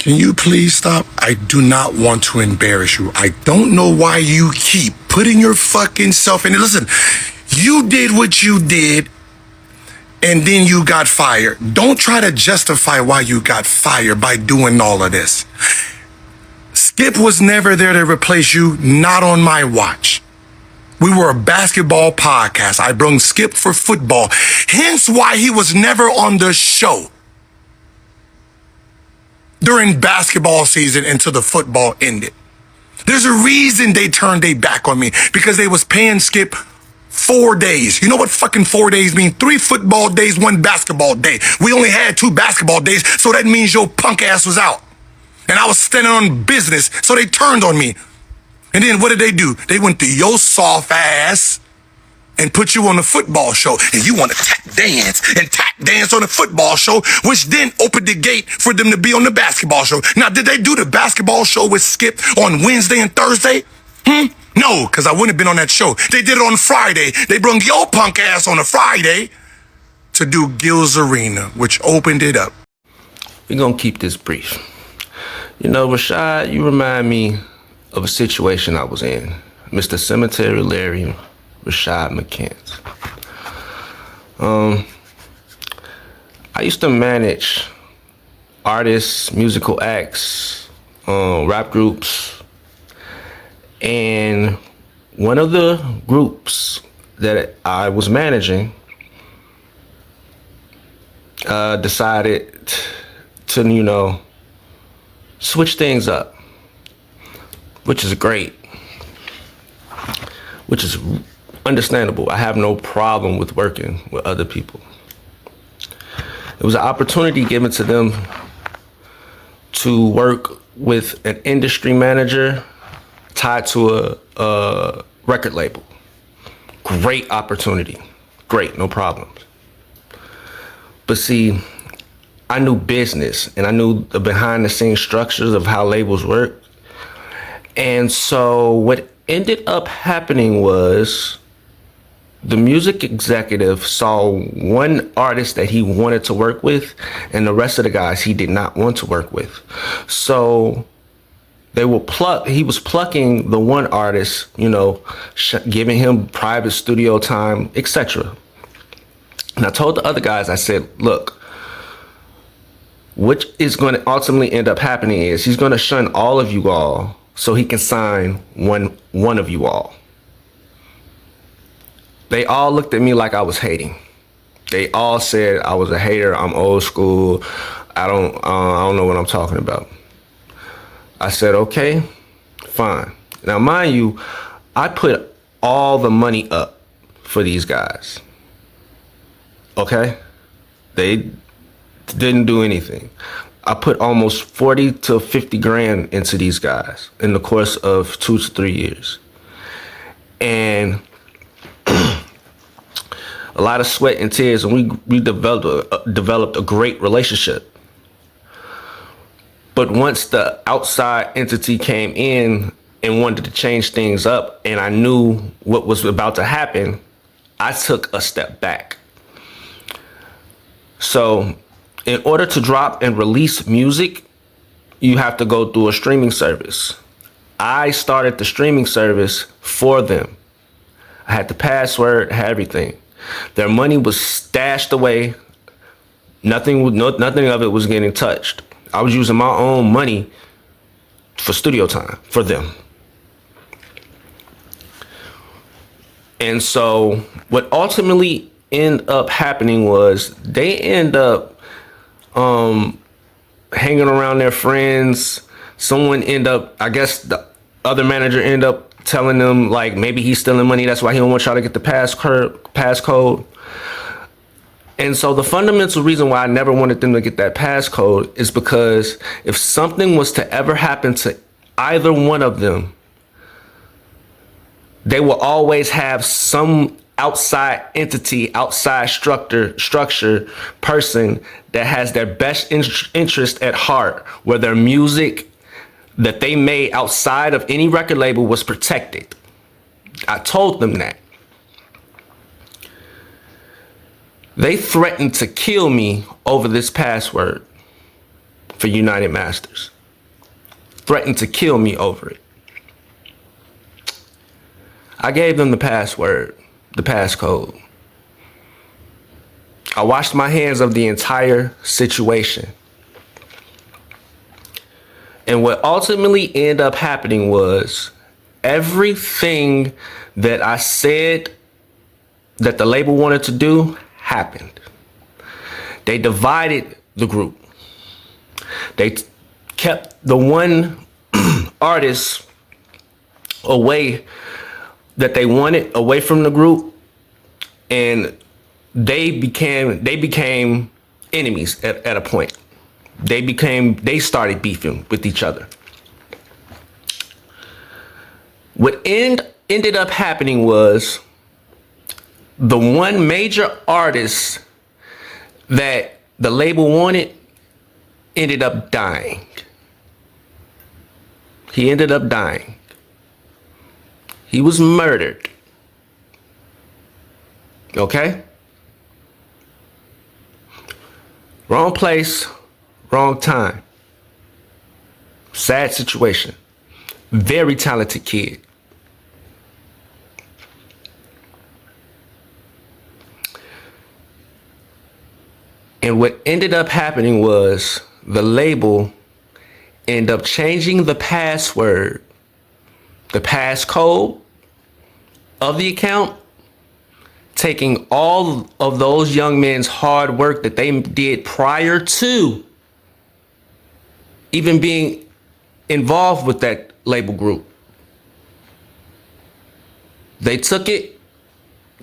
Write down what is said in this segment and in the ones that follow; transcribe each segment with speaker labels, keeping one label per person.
Speaker 1: Can you please stop? I do not want to embarrass you. I don't know why you keep putting your fucking self in it. Listen, you did what you did and then you got fired. Don't try to justify why you got fired by doing all of this. Skip was never there to replace you, not on my watch. We were a basketball podcast. I brung Skip for football, hence why he was never on the show during basketball season until the football ended. There's a reason they turned their back on me, because they was paying Skip 4 days. You know what fucking 4 days mean? 3 football days, 1 basketball day. We only had 2 basketball days, so that means your punk ass was out. And I was standing on business, so they turned on me. And then what did they do? They went to your soft ass and put you on the football show. And you want to tap dance on the football show, which then opened the gate for them to be on the basketball show. Now, did they do the basketball show with Skip on Wednesday and Thursday? No, because I wouldn't have been on that show. They did it on Friday. They brung your punk ass on a Friday to do Gil's Arena, which opened it up.
Speaker 2: We're going to keep this brief. You know, Rashad, you remind me of a situation I was in. Mr. Cemetery Larry, Rashad McCants. I used to manage artists, musical acts, rap groups, and one of the groups that I was managing decided to, switch things up, which is great, which is understandable. I have no problem with working with other people. It was an opportunity given to them to work with an industry manager tied to a record label. Great opportunity. Great, no problems. But see, I knew business and I knew the behind the scenes structures of how labels work. And so what ended up happening was the music executive saw one artist that he wanted to work with and the rest of the guys he did not want to work with. So he was plucking the one artist, giving him private studio time, etc. And I told the other guys, I said, look, what is going to ultimately end up happening is he's going to shun all of you all so he can sign one of you all. They all looked at me like I was hating. They all said I was a hater. I'm old school. I don't know what I'm talking about. I said, okay, fine. Now, mind you, I put all the money up for these guys. Okay? They didn't do anything. I put almost 40 to 50 grand into these guys in the course of 2 to 3 years. And a lot of sweat and tears, and we developed a great relationship. But once the outside entity came in and wanted to change things up, and I knew what was about to happen, I took a step back. So in order to drop and release music, you have to go through a streaming service. I started the streaming service for them. I had the password, had everything. Their money was stashed away. Nothing of it was getting touched. I was using my own money for studio time for them. And so what ultimately ended up happening was they end up hanging around their friends. Someone I guess the other manager end up telling them like maybe he's stealing money. That's why he don't want y'all to get the passcode. And so the fundamental reason why I never wanted them to get that passcode is because if something was to ever happen to either one of them, they will always have some outside entity, outside structure person that has their best interest at heart, where their music that they made outside of any record label was protected. I told them that. They threatened to kill me over this password. for United Masters. Threatened to kill me over it. I gave them the password, the passcode. I washed my hands of the entire situation. And what ultimately ended up happening was everything that I said that the label wanted to do happened. They divided the group. They kept the one artist away that they wanted away from the group, and they became enemies at a point. They started beefing with each other. What ended up happening was the one major artist that the label wanted ended up dying. He ended up dying. He was murdered. Okay? Wrong place, wrong time. Sad situation. Very talented kid. And what ended up happening was the label ended up changing the password, the passcode of the account, taking all of those young men's hard work that they did prior to even being involved with that label group. They took it,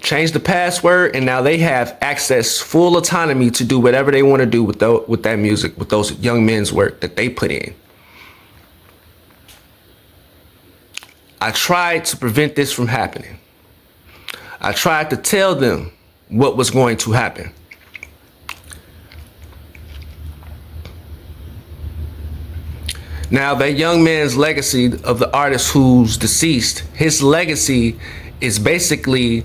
Speaker 2: changed the password, and now they have access, full autonomy to do whatever they want to do with that music, with those young men's work that they put in. I tried to prevent this from happening. I tried to tell them what was going to happen. Now, that young man's legacy of the artist who's deceased, his legacy is basically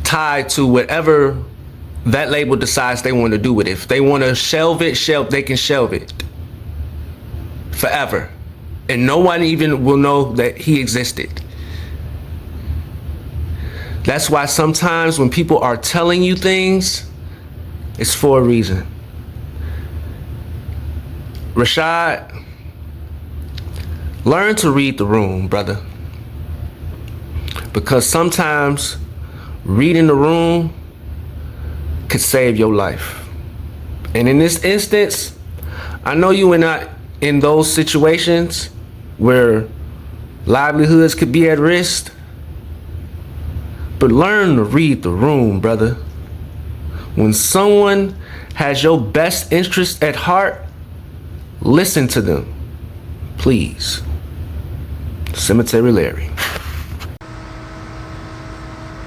Speaker 2: tied to whatever that label decides they want to do with it. If they want to shelve it, they can shelve it forever. And no one even will know that he existed. That's why sometimes when people are telling you things, it's for a reason. Rashad, learn to read the room, brother. Because sometimes reading the room could save your life. And in this instance, I know you were not in those situations where livelihoods could be at risk, but learn to read the room, brother. When someone has your best interest at heart, listen to them, please. Cemetery Larry.